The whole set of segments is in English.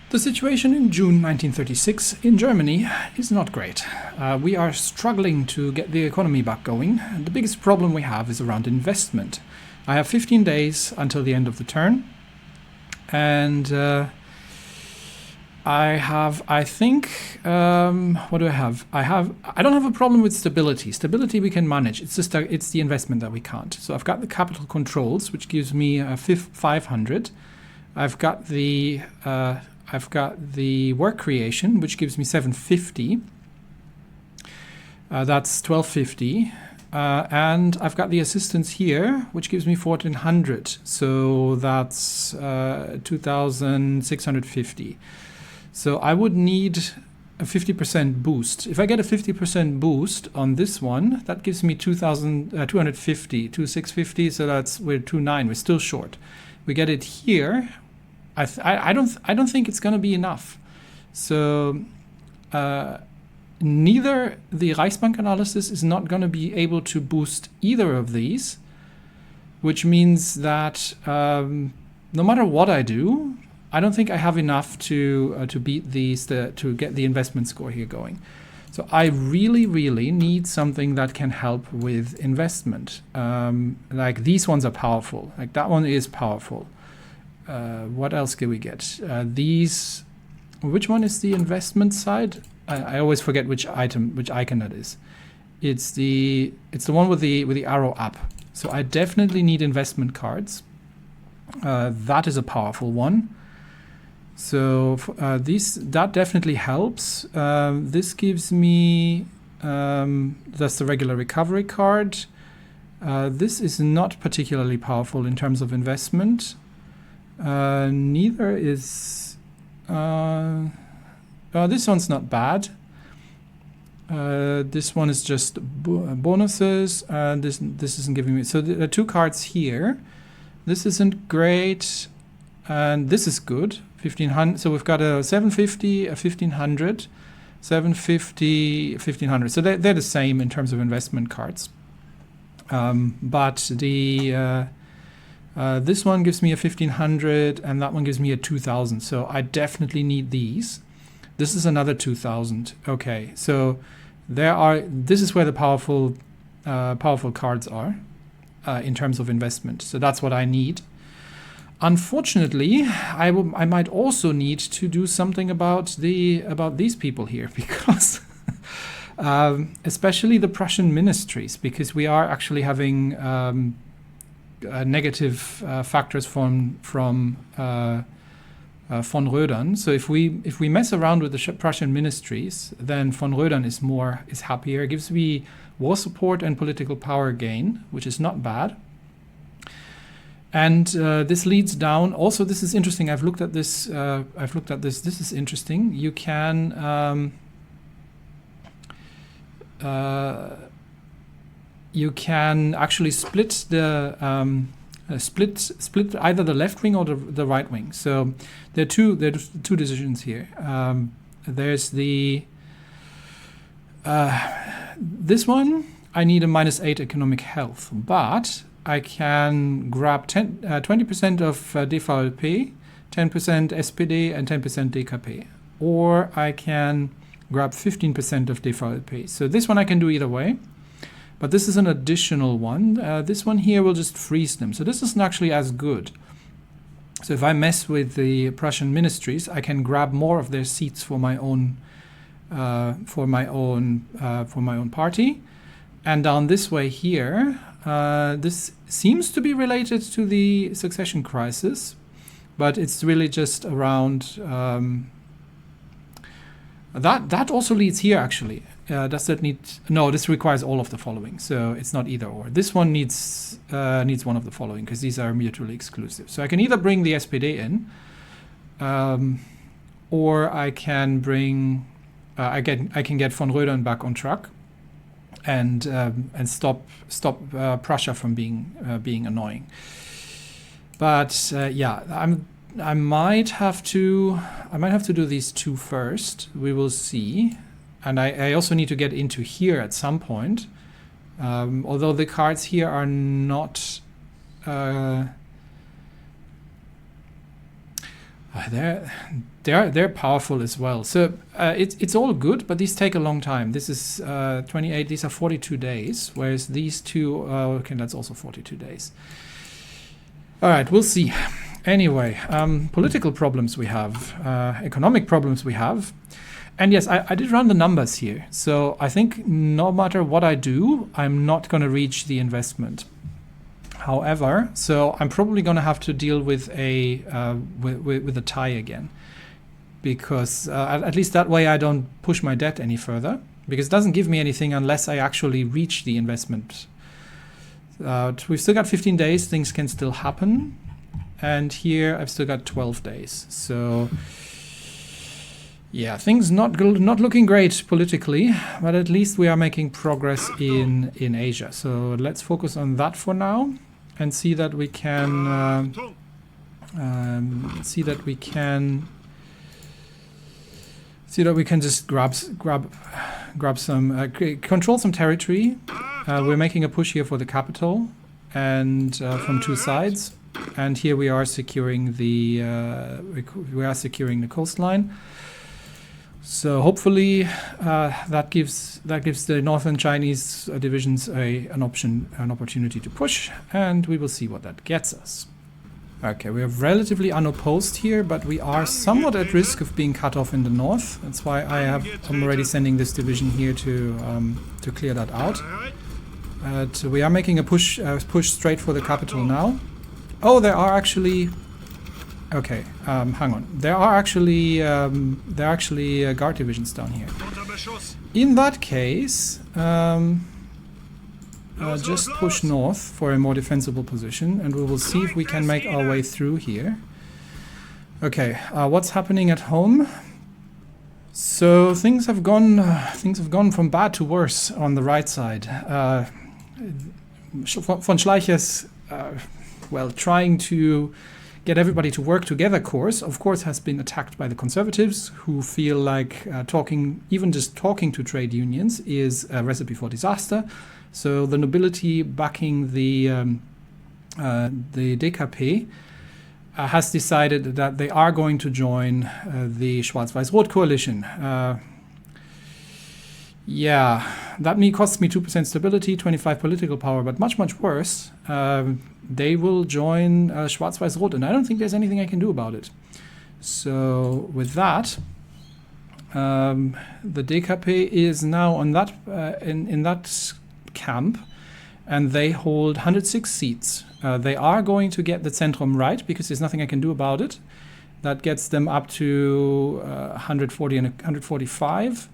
The situation in June 1936 in Germany is not great. We are struggling to get the economy back going, and the biggest problem we have is around investment. I have 15 days until the end of the term, and I think, what do I have? I don't have a problem with stability. Stability we can manage. It's just it's the investment that we can't. So I've got the capital controls, which gives me 500. I've got the work creation, which gives me 750. That's 1250. And I've got the assistance here, which gives me 1400. So that's 2650. So I would need a 50% boost. If I get a 50% boost on this one, that gives me 250, 2650. So we're 29. We're still short. We get it here. I don't think it's going to be enough. So neither the Reichsbank analysis is not going to be able to boost either of these, which means that no matter what I do, I don't think I have enough to beat these to get the investment score here going. So I really, really need something that can help with investment. Like these ones are powerful. Like that one is powerful. What else can we get? Which one is the investment side? I always forget which icon that is. It's the one with the arrow up. So I definitely need investment cards. That is a powerful one. So that definitely helps. This gives me that's the regular recovery card. This is not particularly powerful in terms of investment. Neither is this one's not bad. This one is just bonuses. This isn't giving me. So there are two cards here. This isn't great, and this is good. 1500. So we've got a 750, a 1500, 750, 1500. So they're the same in terms of investment cards. But this one gives me a 1500, and that one gives me a 2000. So I definitely need these. This is another 2000. Okay, so this is where the powerful cards are in terms of investment. So that's what I need. Unfortunately, I might also need to do something about these people here, because especially the Prussian ministries, because we are actually having negative factors from von Rödern. So if we mess around with the Prussian ministries, then von Rödern is happier. It gives me war support and political power gain, which is not bad. And this leads down. Also, this is interesting. I've looked at this. This is interesting. You can actually split the split either the left wing or the right wing. So there are two decisions here. There's this one. I need a -8 economic health, but I can grab 20% of DVLP, 10% SPD, and 10% DKP. Or I can grab 15% of DVLP. So this one I can do either way. But this is an additional one. This one here will just freeze them. So this isn't actually as good. So if I mess with the Prussian ministries, I can grab more of their seats for my own party. And down this way here, this seems to be related to the succession crisis, but it's really just around that also leads here actually. Does that need? No, this requires all of the following, so it's not either or. This one needs one of the following because these are mutually exclusive. So I can either bring the SPD in, or I can bring I can get von Rödern back on track, and stop Prussia from being annoying. But I might have to do these two first. We will see. And I also need to get into here at some point. Although the cards here are not They're powerful as well. So it's all good, but these take a long time. This is 28. These are 42 days, whereas these two. Okay, that's also 42 days. All right, we'll see. Anyway, political problems we have, economic problems we have, and yes, I did run the numbers here. So I think no matter what I do, I'm not going to reach the investment. However, so I'm probably going to have to deal with a tie again, because at least that way I don't push my debt any further, because it doesn't give me anything unless I actually reach the investment. We've still got 15 days, things can still happen, and here I've still got 12 days. So yeah, things not looking great politically, but at least we are making progress in Asia. So let's focus on that for now. And see that we can just grab some control some territory. We're making a push here for the capital, and from two sides. And here we are securing the coastline. So hopefully that gives the northern Chinese divisions an opportunity to push, and we will see what that gets us. Okay, we are relatively unopposed here, but we are somewhat at risk of being cut off in the north. That's why I'm already sending this division here to clear that out. So we are making a push straight for the capital now. Oh, there are actually. Okay, hang on. There are actually guard divisions down here. In that case, just push north for a more defensible position, and we will see if we can make our way through here. Okay, what's happening at home? So things have gone from bad to worse on the right side. Von Schleicher's trying to get everybody to work together course, of course, has been attacked by the conservatives, who feel like even just talking to trade unions is a recipe for disaster. So the nobility backing the DKP has decided that they are going to join the Schwarz-Weiß-Rot coalition. Yeah, that costs me 2% stability, 25 political power, but much, much worse. They will join Schwarz-Weiß-Rot, and I don't think there's anything I can do about it. So with that, the DKP is now on that in that camp, and they hold 106 seats. They are going to get the Zentrum right, because there's nothing I can do about it. That gets them up to 140 and 145.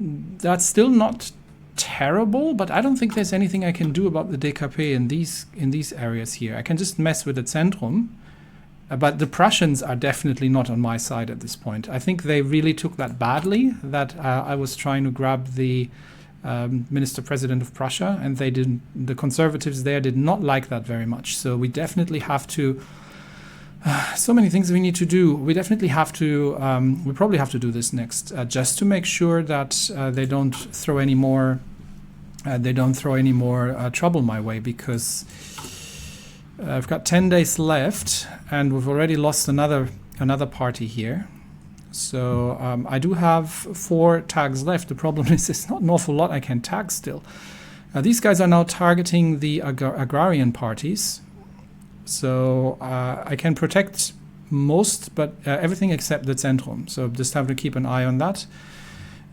That's still not terrible, but I don't think there's anything I can do about the DKP in these areas here. I can just mess with the Zentrum, but the Prussians are definitely not on my side at this point. I think they really took that badly, that I was trying to grab the Minister-President of Prussia, and they didn't. The conservatives there did not like that very much. So we definitely have to. So many things we need to do. We definitely have to. We probably have to do this next, just to make sure that they don't throw any more. Trouble my way, because I've got 10 days left, and we've already lost another party here. So I do have 4 tags left. The problem is there's not an awful lot I can tag still. These guys are now targeting the agrarian parties. So I can protect most, but everything except the Zentrum. So just have to keep an eye on that.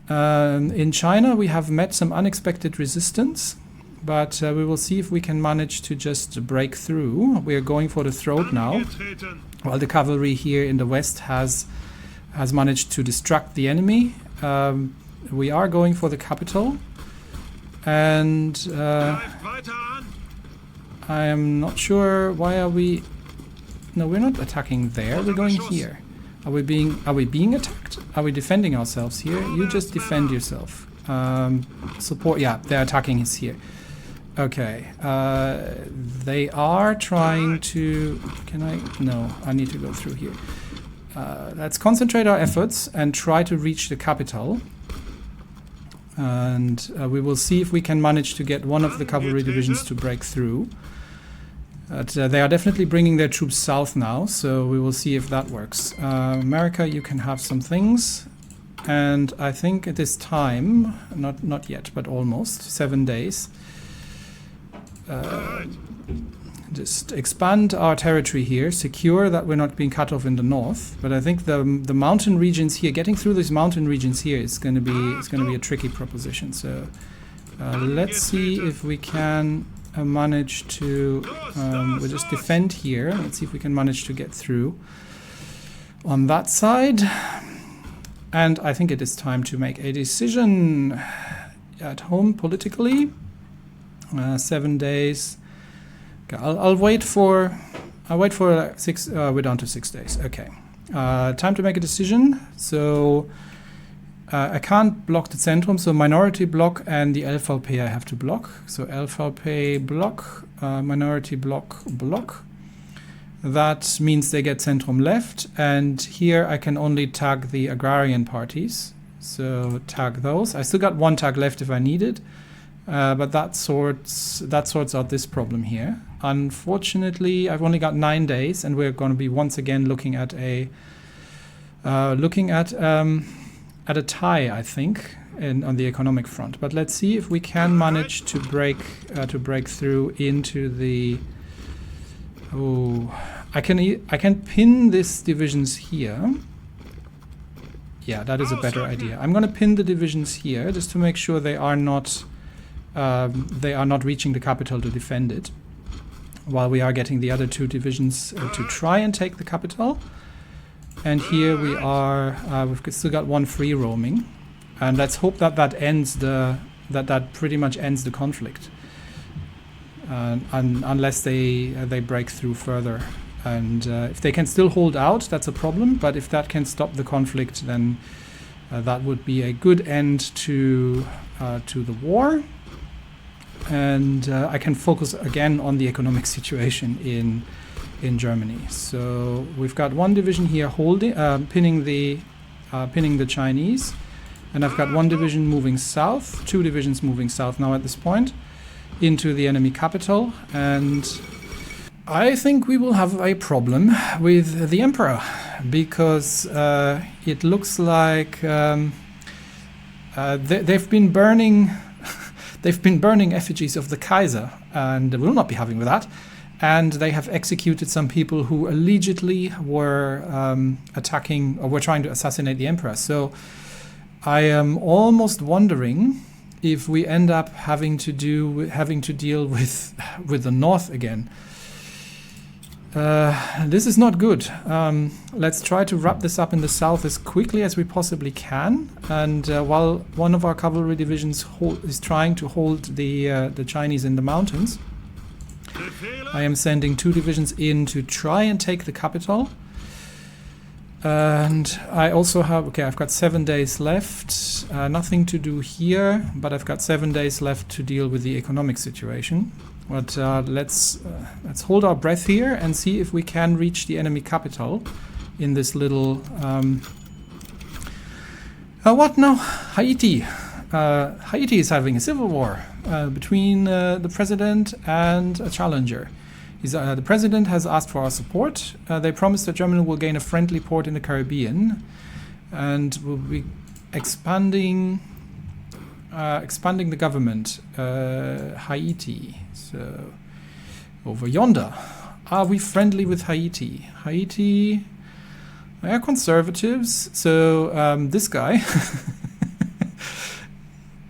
In China, we have met some unexpected resistance, but we will see if we can manage to just break through. We are going for the throat now, while the cavalry here in the west has managed to distract the enemy. We are going for the capital, and I am not sure why are we. No, we're not attacking there. We're going here. Are we being attacked? Are we defending ourselves here? You just defend yourself. Support. Yeah, they're attacking us here. Okay. They are trying to. Can I? No, I need to go through here. Let's concentrate our efforts and try to reach the capital. And we will see if we can manage to get one of the cavalry divisions to break through. But they are definitely bringing their troops south now, so we will see if that works. America, you can have some things. And I think at this time, not yet, but almost, 7 days, just expand our territory here, secure that we're not being cut off in the north. But I think the mountain regions here, getting through these mountain regions here is going to be a tricky proposition. So let's see if we can manage to we'll just defend here. Let's see if we can manage to get through on that side. And I think it is time to make a decision at home politically. 7 days. Okay, I'll wait for 6. We're down to 6 days. Okay, time to make a decision. So I can't block the Zentrum, so minority block and the LVP I have to block. So LVP block, minority block, block. That means they get Zentrum left, and here I can only tag the agrarian parties. So tag those. I still got 1 tag left if I need it, but that sorts out this problem here. Unfortunately, I've only got 9 days, and we're going to be once again looking at a tie, I think, on the economic front. But let's see if we can manage to break through into the. Oh, I can pin these divisions here. Yeah, that is a better idea. I'm going to pin the divisions here just to make sure they are not reaching the capital to defend it, while we are getting the other 2 divisions to try and take the capital. And here we are. We've still got 1 free roaming, and let's hope that ends that pretty much ends the conflict. Unless they break through further, and if they can still hold out, that's a problem. But if that can stop the conflict, then that would be a good end to the war, and I can focus again on the economic situation in Germany. So we've got 1 division here holding, pinning the Chinese, and I've got 1 division moving south, 2 divisions moving south now at this point, into the enemy capital, and I think we will have a problem with the emperor, because it looks like they've been burning effigies of the Kaiser, and we will not be having with that. And they have executed some people who allegedly were attacking or were trying to assassinate the emperor. So I am almost wondering if we end up having to deal with the north again. This is not good. Let's try to wrap this up in the south as quickly as we possibly can. And while one of our cavalry divisions is trying to hold the Chinese in the mountains, I am sending 2 divisions in to try and take the capital. And I also have, okay, I've got 7 days left. Nothing to do here, but I've got 7 days left to deal with the economic situation. But let's hold our breath here and see if we can reach the enemy capital in this little. What now? Haiti. Haiti is having a civil war between the president and a challenger. The president has asked for our support. They promised that Germany will gain a friendly port in the Caribbean, and will be expanding the government. Haiti. So over yonder, are we friendly with Haiti? Haiti, they are conservatives. So this guy,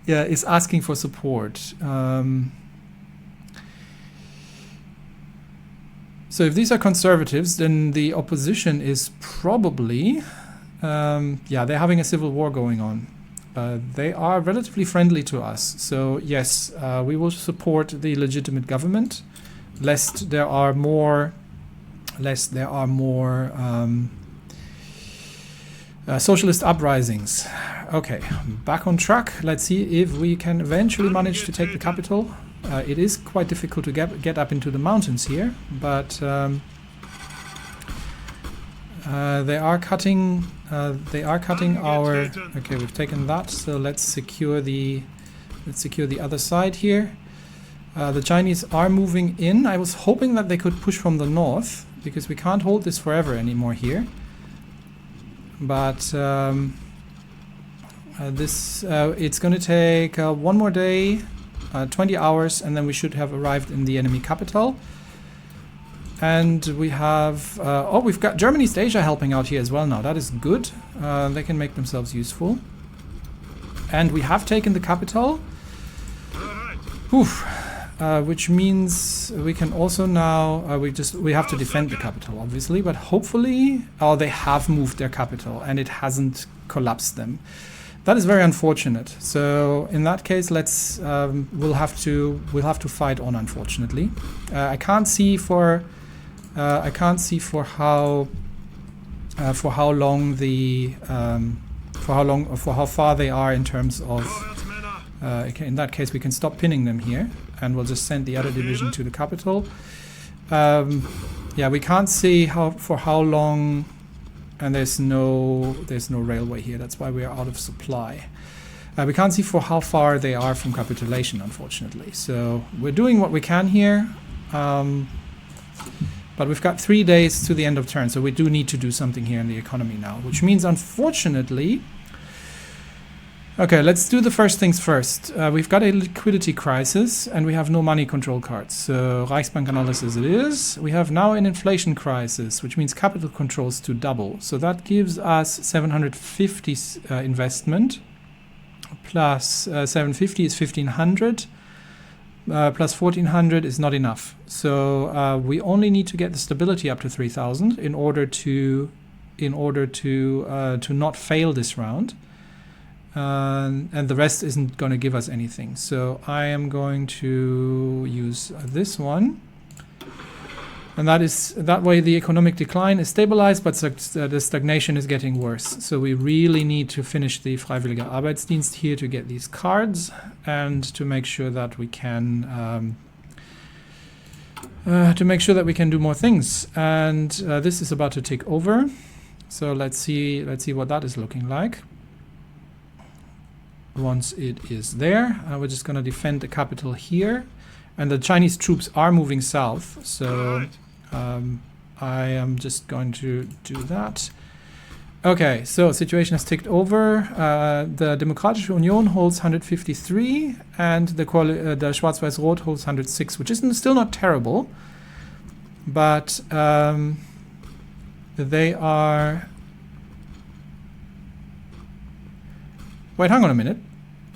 yeah, is asking for support. So if these are conservatives, then the opposition is probably, yeah, they're having a civil war going on. They are relatively friendly to us. So yes, we will support the legitimate government, lest there are more socialist uprisings. Okay, back on track. Let's see if we can eventually manage to take the capital. It is quite difficult to get up into the mountains here, but they are cutting our. Okay, we've taken that. So let's secure the other side here. The Chinese are moving in. I was hoping that they could push from the north, because we can't hold this forever anymore here. But it's going to take one more day, 20 hours, and then we should have arrived in the enemy capital. And we have... we've got German East Asia helping out here as well now. That is good. They can make themselves useful. And we have taken the capital. Oof. Which means we can also now... we have to defend the capital, obviously. But hopefully... Oh, they have moved their capital and it hasn't collapsed them. That is very unfortunate. So in that case, let's... we'll have to fight on, unfortunately. I can't see for how long the for how far they are in terms of in that case we can stop pinning them here and we'll just send the other division to the capital. Yeah, we can't see for how long, and there's no railway here. That's why we are out of supply. We can't see for how far they are from capitulation, unfortunately. So we're doing what we can here. But we've got 3 days to the end of turn, so we do need to do something here in the economy now, which means, unfortunately... Okay, let's do the first things first. We've got a liquidity crisis, and we have no money control cards. So Reichsbank analysis it is. We have now an inflation crisis, which means capital controls to double. So that gives us 750 investment, plus 750 is 1500. Plus 1400 is not enough. So we only need to get the stability up to 3000 in order to not fail this round. And the rest isn't going to give us anything. So I am going to use this one. And that way the economic decline is stabilized, but the stagnation is getting worse. So we really need to finish the Freiwilliger Arbeitsdienst here to get these cards and to make sure that we can do more things. And this is about to take over. So let's see what that is looking like. Once it is there, we're just going to defend the capital here. And the Chinese troops are moving south, so I am just going to do that. Okay, so situation has ticked over. The Demokratische Union holds 153, and the Schwarz-Weiß-Rot holds 106, which is still not terrible, but they are... Wait, hang on a minute.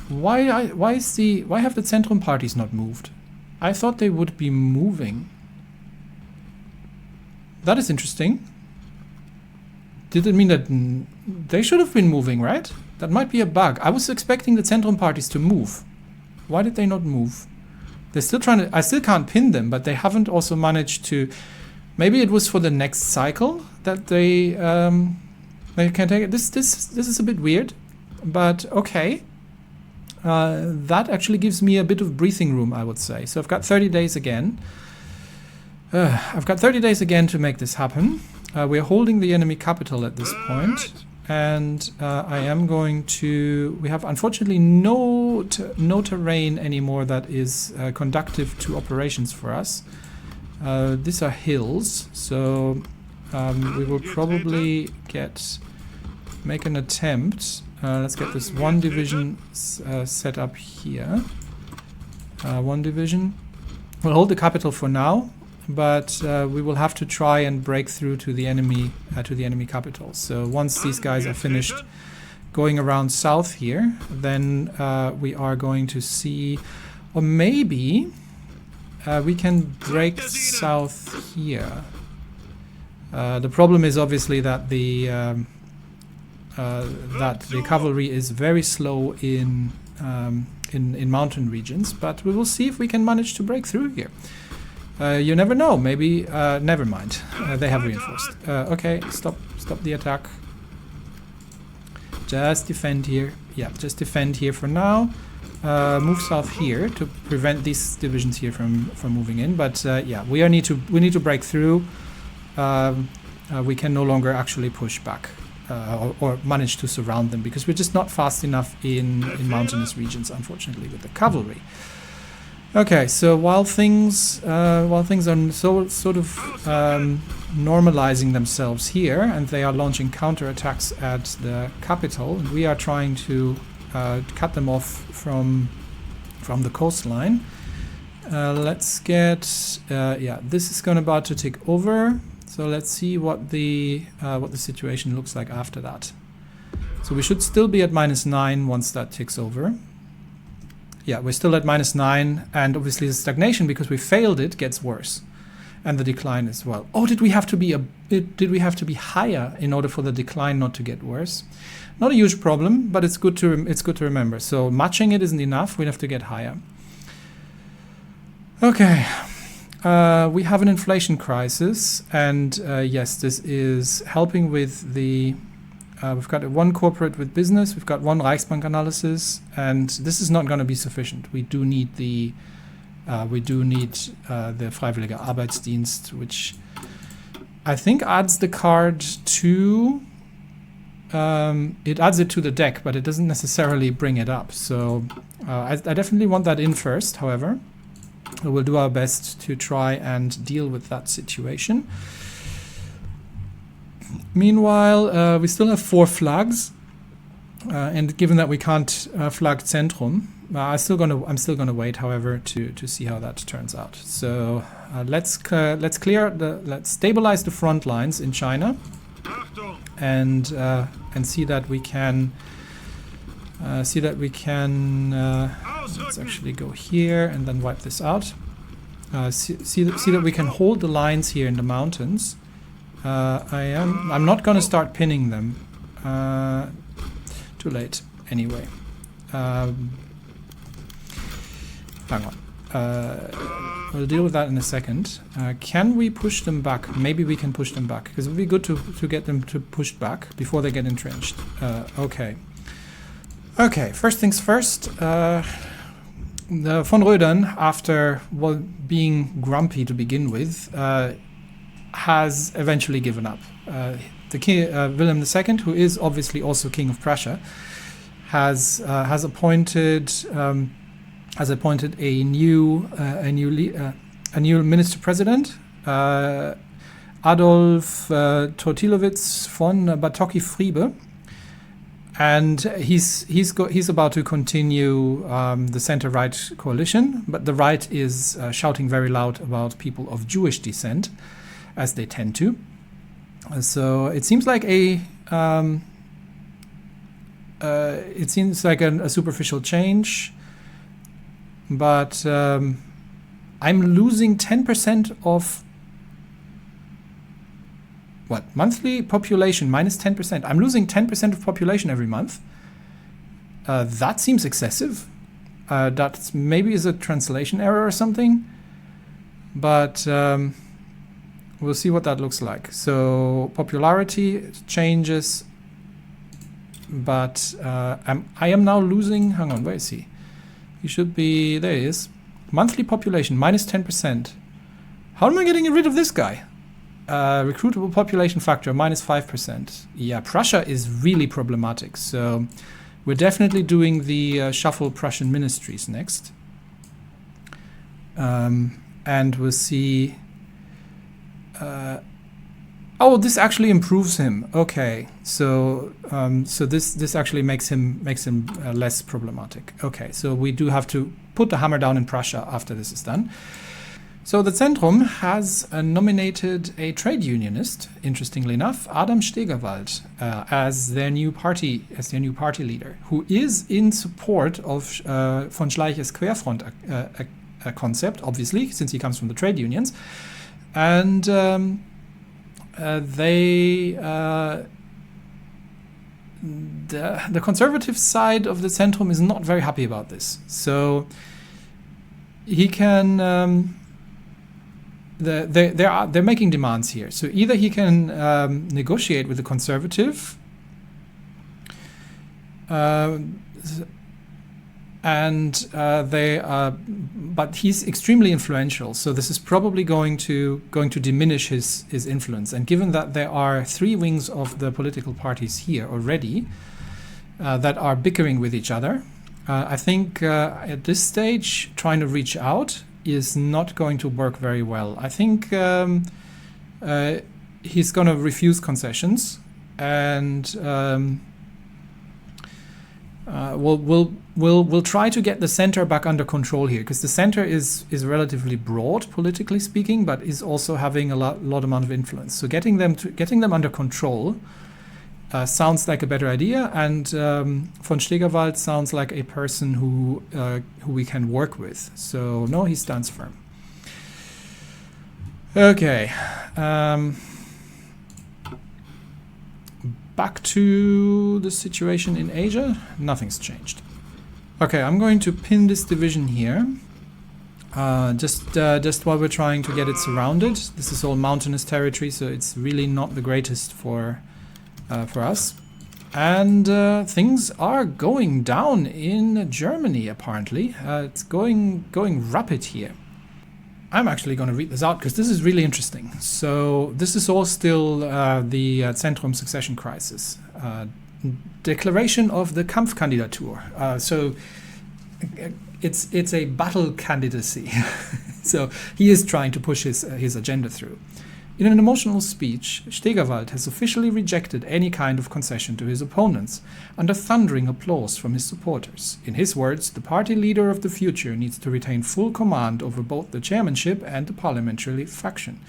Why have the Zentrum parties not moved? I thought they would be moving. That is interesting. Did it mean that they should have been moving, right? That might be a bug. I was expecting the Zentrum parties to move. Why did they not move? They're still trying to... I still can't pin them, but they haven't also managed to... Maybe it was for the next cycle that they can take it. This is a bit weird, but okay. That actually gives me a bit of breathing room, I would say. So I've got 30 days again. I've got 30 days again to make this happen. We're holding the enemy capital at this point, and I am going to... We have unfortunately no terrain anymore that is conductive to operations for us. These are hills, so we will probably make an attempt. Let's get this one division set up here. One division. We'll hold the capital for now, but we will have to try and break through to the enemy capital. So once these guys are finished going around south here, then we are going to see, or maybe we can break south here. The problem is obviously that the cavalry is very slow in mountain regions, but we will see if we can manage to break through here. You never know. Maybe never mind. They have reinforced. Okay, stop the attack. Just defend here. Yeah, just defend here for now. Move south here to prevent these divisions here from moving in. But yeah, we need to break through. We can no longer actually push back. Or manage to surround them, because we're just not fast enough in mountainous regions, unfortunately, with the cavalry. Okay, so while things are sort of normalizing themselves here, and they are launching counterattacks at the capital, and we are trying to cut them off from the coastline. Let's get this is about to take over. So let's see what the situation looks like after that. So we should still be at -9 once that takes over. Yeah, we're still at -9, and obviously the stagnation, because we failed it, gets worse, and the decline as well. Oh, did we have to be higher in order for the decline not to get worse? Not a huge problem, but it's good to remember. So matching it isn't enough. We'd have to get higher. Okay, we have an inflation crisis, and yes, this is helping with the. We've got one corporate with business, we've got one Reichsbank analysis, and this is not going to be sufficient. We do need the Freiwilliger Arbeitsdienst, which I think adds the card to. It adds it to the deck, but it doesn't necessarily bring it up. So I definitely want that in first. However, we'll do our best to try and deal with that situation. Meanwhile, we still have 4 flags, and given that we can't flag Zentrum, I'm still gonna wait, however, to see how that turns out. So let's stabilize the front lines in China, and see that we can let's actually go here and then wipe this out. See that we can hold the lines here in the mountains. I'm not going to start pinning them. Too late. Anyway. Hang on. We'll deal with that in a second. Can we push them back? Maybe we can push them back, because it would be good to get them to push back before they get entrenched. Okay. Okay, first things first. The von Rödern, after being grumpy to begin with, has eventually given up. The king, Wilhelm II, who is obviously also King of Prussia, has appointed a new minister president, Adolf Tortilowitz von Batocki-Friebe, and he's about to continue the center-right coalition, but the right is shouting very loud about people of Jewish descent, as they tend to. So it seems like a superficial change, but I'm losing 10% of monthly population, minus 10%. I'm losing 10% of population every month. That seems excessive. That maybe is a translation error or something, but we'll see what that looks like. So popularity changes, but I am now losing. Hang on, where is he? He should be. There he is. Monthly population minus 10%. How am I getting rid of this guy? Recruitable population factor minus 5%. Yeah, Prussia is really problematic. So we're definitely doing the shuffle Prussian ministries next, and we'll see. Oh, this actually improves him. Okay, so this actually makes him less problematic. Okay, so we do have to put the hammer down in Prussia after this is done. So the Zentrum has nominated a trade unionist, interestingly enough, Adam Stegerwald, as their new party leader, who is in support of von Schleicher's Querfront concept, obviously, since he comes from the trade unions. And the conservative side of the Zentrum is not very happy about this. So he can they're making demands here. So either he can negotiate with the conservative, but he's extremely influential, so this is probably going to diminish his influence. And given that there are 3 wings of the political parties here already that are bickering with each other, I think at this stage, trying to reach out is not going to work very well. I think he's going to refuse concessions, and we'll try to get the center back under control here, because the center is relatively broad politically speaking, but is also having a lot amount of influence. So getting them under control sounds like a better idea, and von Stegerwald sounds like a person who we can work with. So no, he stands firm. Okay. Back to the situation in Asia. Nothing's changed. Okay, I'm going to pin this division here. Just while we're trying to get it surrounded. This is all mountainous territory, so it's really not the greatest for us. And things are going down in Germany, apparently. It's going rapid here. I'm actually going to read this out because this is really interesting. So this is all still the Zentrum succession crisis. Declaration of the Kampfkandidatur. So it's a battle candidacy. So he is trying to push his agenda through. In an emotional speech, Stegerwald has officially rejected any kind of concession to his opponents, under thundering applause from his supporters. In his words, the party leader of the future needs to retain full command over both the chairmanship and the parliamentary faction.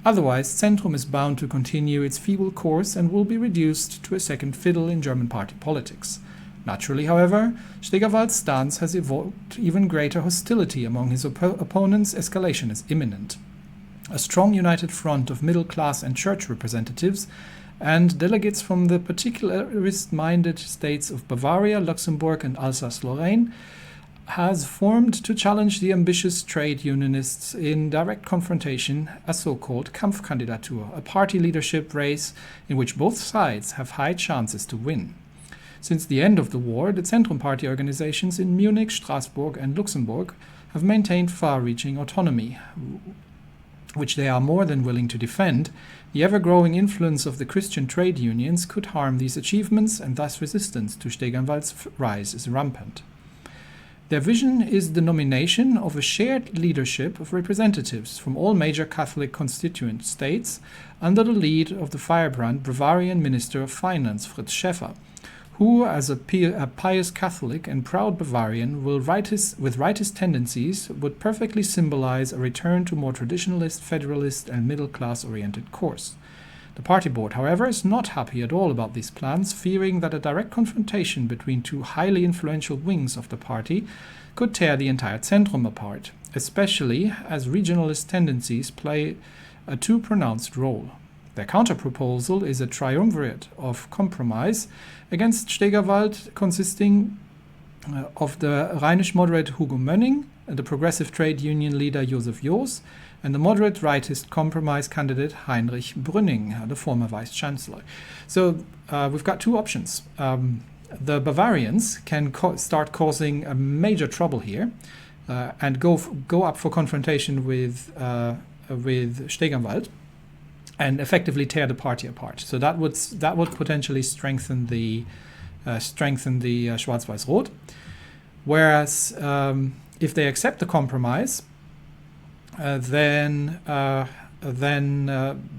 Otherwise, Zentrum is bound to continue its feeble course and will be reduced to a second fiddle in German party politics. Naturally, however, Stegerwald's stance has evoked even greater hostility among his opponents. Escalation is imminent. A strong united front of middle-class and church representatives and delegates from the particularist-minded states of Bavaria, Luxembourg and Alsace-Lorraine has formed to challenge the ambitious trade unionists in direct confrontation, a so-called Kampfkandidatur, a party leadership race in which both sides have high chances to win. Since the end of the war, the Zentrum party organizations in Munich, Strasbourg and Luxembourg have maintained far-reaching autonomy, which they are more than willing to defend. The ever-growing influence of the Christian trade unions could harm these achievements, and thus resistance to Stegenwald's rise is rampant. Their vision is the nomination of a shared leadership of representatives from all major Catholic constituent states under the lead of the firebrand Bavarian Minister of Finance Fritz Schäffer, who, as a pious Catholic and proud Bavarian, with rightist tendencies, would perfectly symbolize a return to more traditionalist, federalist, and middle-class-oriented course. The party board, however, is not happy at all about these plans, fearing that a direct confrontation between two highly influential wings of the party could tear the entire Zentrum apart, especially as regionalist tendencies play a too pronounced role. Their counter-proposal is a triumvirate of compromise against Stegerwald, consisting of the Rheinisch moderate Hugo Mönning, the progressive trade union leader Josef Joos, and the moderate rightist compromise candidate Heinrich Brünning, the former vice-chancellor. So we've got two options. The Bavarians can start causing a major trouble here and go up for confrontation with Stegenwald and effectively tear the party apart. So that would potentially strengthen the Schwarz-Weiß-Rot. Whereas if they accept the compromise, then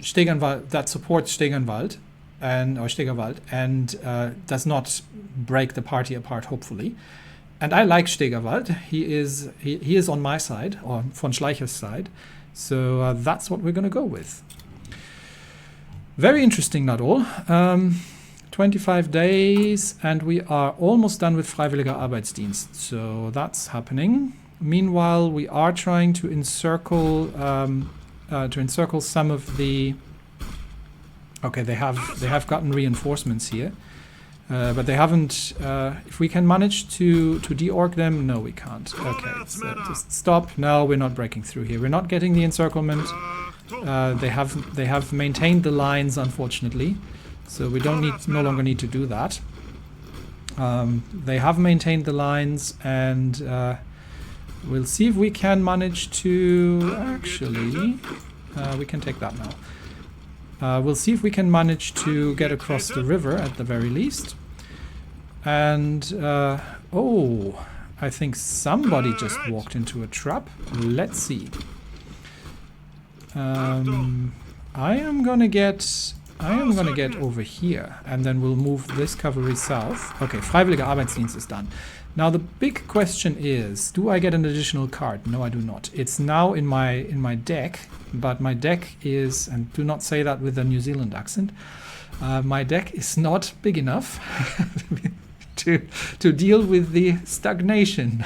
Stegenwald, that supports Stegenwald and does not break the party apart, hopefully. And I like Stegerwald. He is on my side, or von Schleicher's side. So that's what we're going to go with. Very interesting, not all. 25 days, and we are almost done with Freiwilliger Arbeitsdienst. So that's happening. Meanwhile, we are trying to encircle some of the. Okay, they have gotten reinforcements here, but they haven't. If we can manage to deorg them, no, we can't. Okay, just stop. No, we're not breaking through here. We're not getting the encirclement. They have maintained the lines, unfortunately, so we no longer need to do that. They have maintained the lines, and we'll see if we can manage to actually. We can take that now. We'll see if we can manage to get across the river at the very least. And, oh, I think somebody just walked into a trap. Let's see. I am gonna get over here, and then we'll move this cavalry south. Okay, Freiwilliger Arbeitsdienst is done. Now the big question is, do I get an additional card? No, I do not. It's now in my deck, but my deck is, and do not say that with a New Zealand accent, my deck is not big enough to deal with the stagnation.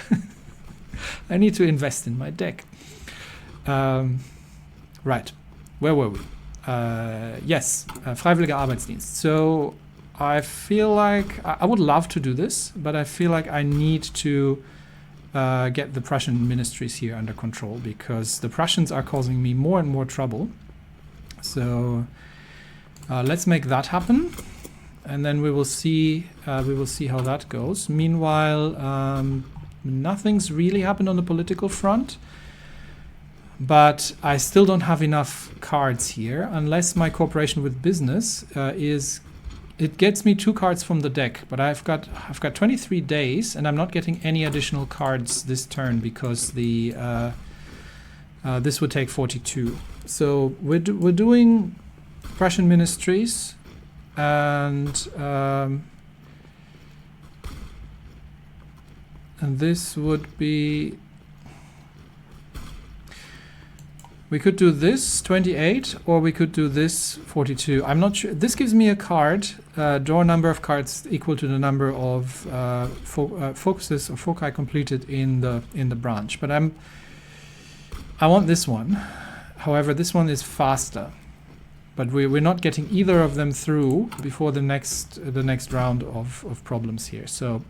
I need to invest in my deck. Right, where were we? Yes, Freiwilliger Arbeitsdienst. So I feel like I would love to do this, but I feel like I need to get the Prussian ministries here under control, because the Prussians are causing me more and more trouble. So let's make that happen, and then we will see how that goes. Meanwhile, nothing's really happened on the political front. But I still don't have enough cards here, unless my cooperation with business it gets me 2 cards from the deck. But I've got 23 days, and I'm not getting any additional cards this turn, because the this would take 42. So we're doing Prussian ministries, and this would be. We could do this 28, or we could do this 42. I'm not sure. This gives me a card, draw a number of cards equal to the number of focuses or foci completed in the branch. But I want this one. However, this one is faster. But we're not getting either of them through before the next round of problems here. So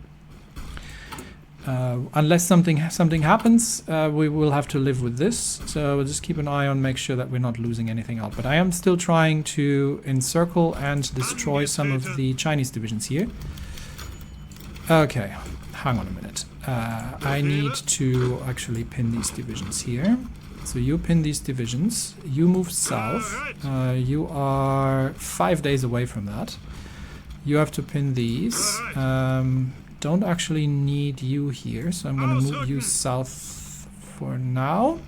unless something happens, we will have to live with this. So we'll just keep an eye on, make sure that we're not losing anything out. But I am still trying to encircle and destroy some of the Chinese divisions here. Okay, hang on a minute. I need to actually pin these divisions here. So you pin these divisions. You move south. You are 5 days away from that. You have to pin these. Don't actually need you here, so I'm going to move you south for now.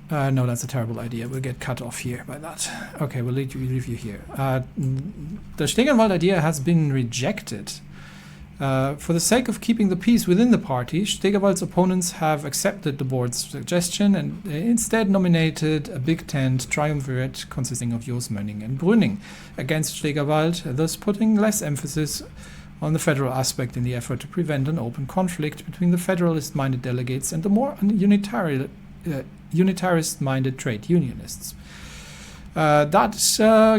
No, that's a terrible idea. We'll get cut off here by that. Okay, we'll leave you here. The Stegenwald idea has been rejected. For the sake of keeping the peace within the party, Stegenwald's opponents have accepted the board's suggestion and instead nominated a big tent triumvirate consisting of Jos, Mönning and Brünning against Stegenwald, thus putting less emphasis on the federal aspect in the effort to prevent an open conflict between the federalist-minded delegates and the more unitarist-minded trade unionists. That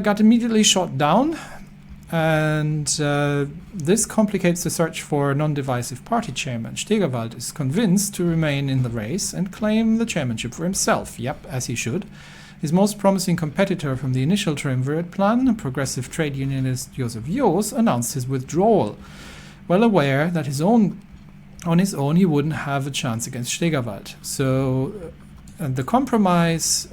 got immediately shot down, and this complicates the search for a non-divisive party chairman. Stegenwald is convinced to remain in the race and claim the chairmanship for himself. Yep, as he should. His most promising competitor from the initial triumvirate plan, progressive trade unionist Joseph Jos, announced his withdrawal, well aware that on his own he wouldn't have a chance against Stegenwald. So the compromise,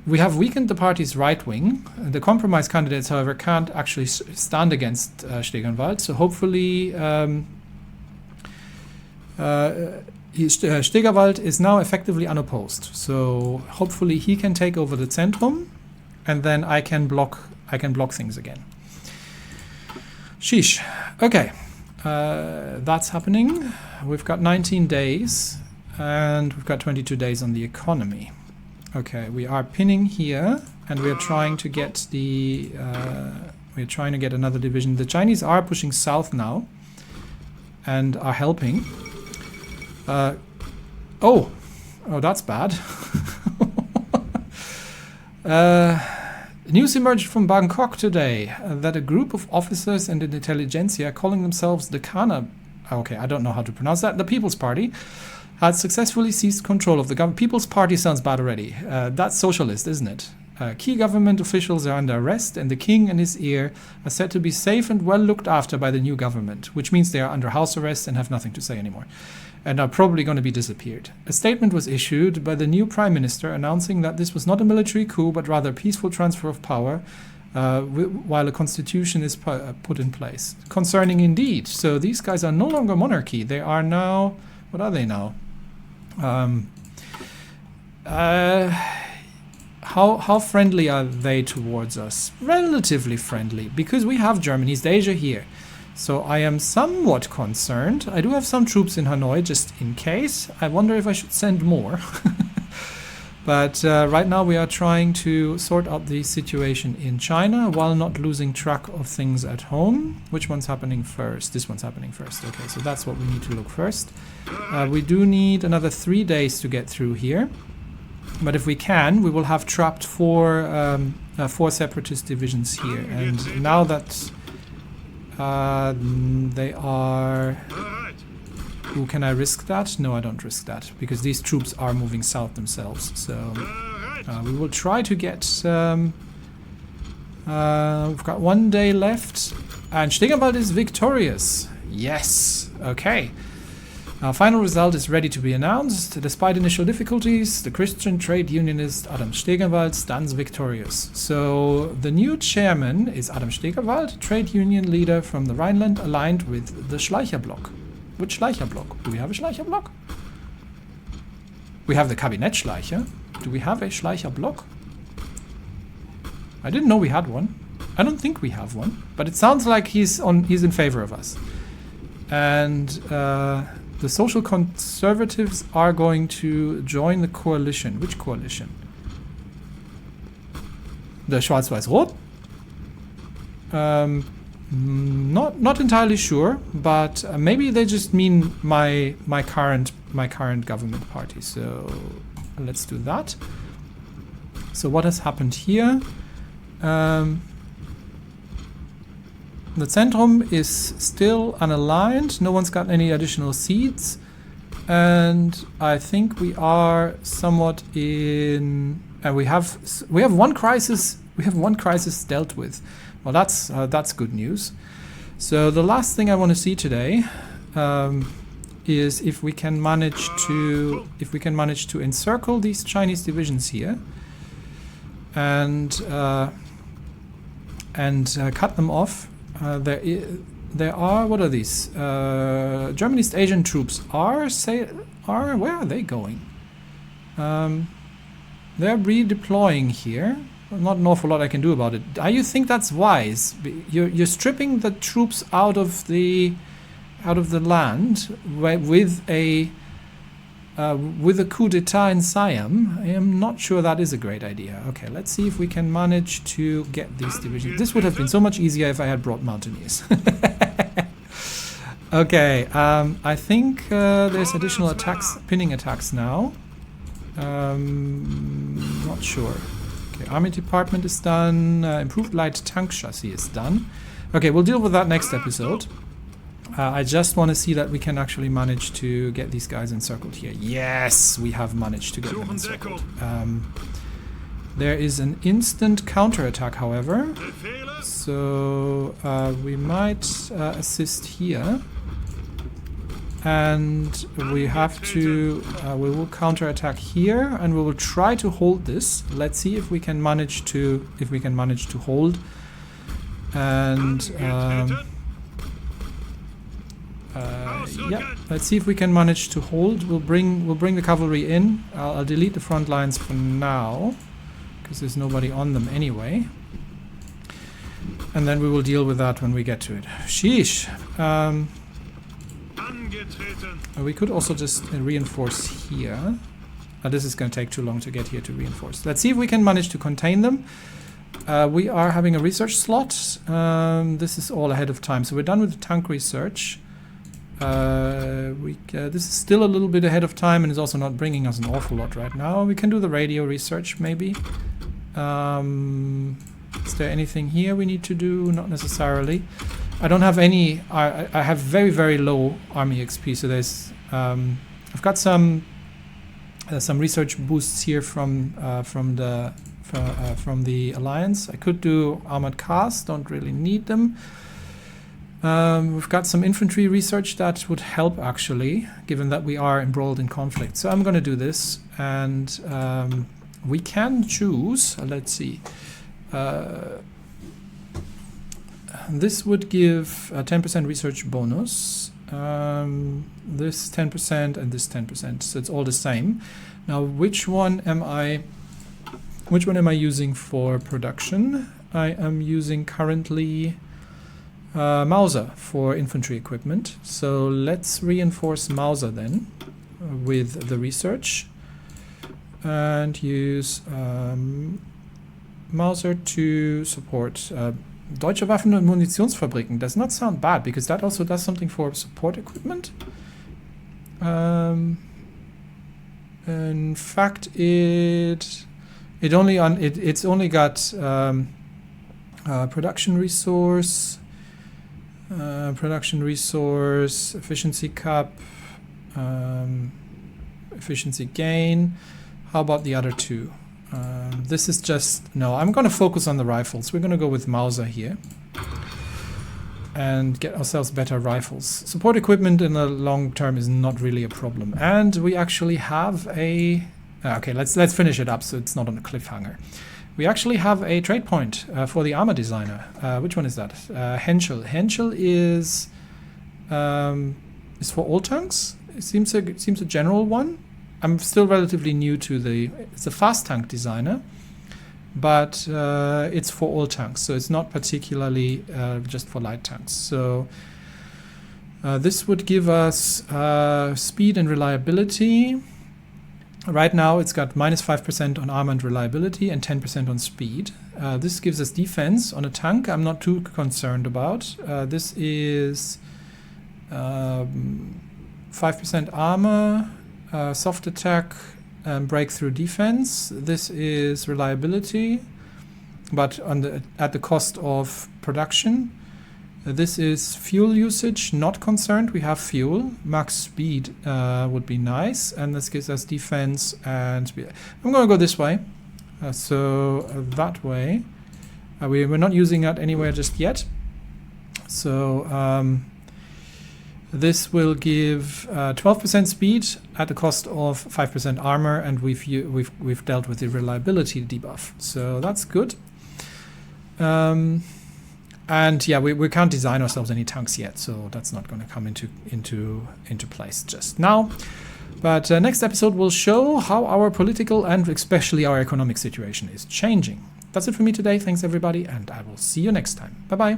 we have weakened the party's right wing. The compromise candidates, however, can't actually stand against Stegenwald, so hopefully Stegenwald is now effectively unopposed, so hopefully he can take over the Zentrum, and then I can block things again. Sheesh. Okay, that's happening. We've got 19 days, and we've got 22 days on the economy. Okay, we are pinning here, and we are trying to get another division. The Chinese are pushing south now, and are helping. Oh, that's bad. News emerged from Bangkok today that a group of officers and an intelligentsia calling themselves the I don't know how to pronounce that, the People's Party, had successfully seized control of the government. People's Party sounds bad already. That's socialist, isn't it? Key government officials are under arrest, and the king and his heir are said to be safe and well looked after by the new government, which means they are under house arrest and have nothing to say anymore, and are probably going to be disappeared. A statement was issued by the new prime minister announcing that this was not a military coup, but rather a peaceful transfer of power, while a constitution is put in place. Concerning indeed. So these guys are no longer monarchy. They are now, what are they now? How friendly are they towards us? Relatively friendly, because we have German East Asia here. So I am somewhat concerned. I do have some troops in Hanoi just in case. I wonder if I should send more. But right now we are trying to sort out the situation in China while not losing track of things at home. Which one's happening first? This one's happening first. Okay, so that's what we need to look first. We do need another 3 days to get through here. But if we can, we will have trapped four separatist divisions here. And now that they are... Ooh, can I risk that? No, I don't risk that, because these troops are moving south themselves. So we will try to get... we've got 1 day left. And Stegenwald is victorious. Yes. Okay. Our final result is ready to be announced. Despite initial difficulties, the Christian trade unionist Adam Stegenwald stands victorious. So the new chairman is Adam Stegenwald, trade union leader from the Rhineland, aligned with the Schleicher bloc. Which Schleicher bloc? Do we have a Schleicher bloc? We have the Kabinett Schleicher. Do we have a Schleicher bloc? I didn't know we had one. I don't think we have one, but it sounds like he's in favor of us. And the Social Conservatives are going to join the coalition. Which coalition? The Schwarz-Weiß-Rot? Not entirely sure, but maybe they just mean my current government party. So let's do that. So what has happened here? The Zentrum is still unaligned. No one's got any additional seats, and I think we are somewhat in. We have one crisis. We have one crisis dealt with. Well, that's good news. So the last thing I want to see today is if we can manage to encircle these Chinese divisions here and cut them off. There are, what are these? German East Asian troops are where are they going? They're redeploying here. Not an awful lot I can do about it. Do you think that's wise? You're stripping the troops out of the land with a coup d'etat in Siam. I am not sure that is a great idea. Okay, let's see if we can manage to get these divisions. This would have been so much easier if I had brought mountaineers. Okay, I think there's additional attacks, pinning attacks now. Not sure. Okay, Army Department is done. Improved light tank chassis is done. Okay, we'll deal with that next episode. I just want to see that we can actually manage to get these guys encircled here. Yes, we have managed to get them encircled. There is an instant counterattack, however. So we might assist here. And we have to, we will counterattack here, and we will try to hold this. Let's see if we can manage to, hold. And yeah, let's see if we can manage to hold. We'll bring the cavalry in. I'll delete the front lines for now, because there's nobody on them anyway. And then we will deal with that when we get to it. Sheesh. We could also just reinforce here. This is going to take too long to get here to reinforce. Let's see if we can manage to contain them. We are having a research slot. This is all ahead of time. So we're done with the tank research. This is still a little bit ahead of time, and is also not bringing us an awful lot right now. We can do the radio research maybe. Is there anything here we need to do? Not necessarily. I don't have any. I have very, very low army XP. So there's. I've got some research boosts here from the alliance. I could do armored cars. Don't really need them. We've got some infantry research that would help actually, given that we are embroiled in conflict. So I'm going to do this, and we can choose. Let's see. this would give a 10% research bonus. This 10% and this 10%, so it's all the same. Now, which one am I using for production? I am using currently Mauser for infantry equipment. So let's reinforce Mauser then with the research and use Mauser to support Deutsche Waffen- und Munitionsfabriken. Does not sound bad because that also does something for support equipment. In fact, it's only got production resource, efficiency cap, efficiency gain. How about the other two? This is just, no, I'm going to focus on the rifles. We're going to go with Mauser here and get ourselves better rifles. Support equipment in the long term is not really a problem. And we actually have a... okay, let's finish it up so it's not on a cliffhanger. We actually have a trade point for the armor designer. Which one is that? Henschel. Henschel is for all tanks. It seems a general one. I'm still relatively new to it's a fast tank designer, but it's for all tanks, so it's not particularly just for light tanks. So this would give us speed and reliability. Right now it's got -5% on armor and reliability and 10% on speed. This gives us defense on a tank. I'm not too concerned about. This is 5% armor, soft attack, breakthrough defense. This is reliability, but at the cost of production. This is fuel usage, not concerned. We have fuel. Max speed would be nice, and this gives us defense and speed. I'm going to go this way. That way. We're not using that anywhere just yet. So this will give 12% speed at the cost of 5% armor, and we've dealt with the reliability debuff. So that's good. And yeah, we can't design ourselves any tanks yet, so that's not going to come into place just now. But next episode will show how our political and especially our economic situation is changing. That's it for me today. Thanks everybody, and I will see you next time. Bye bye.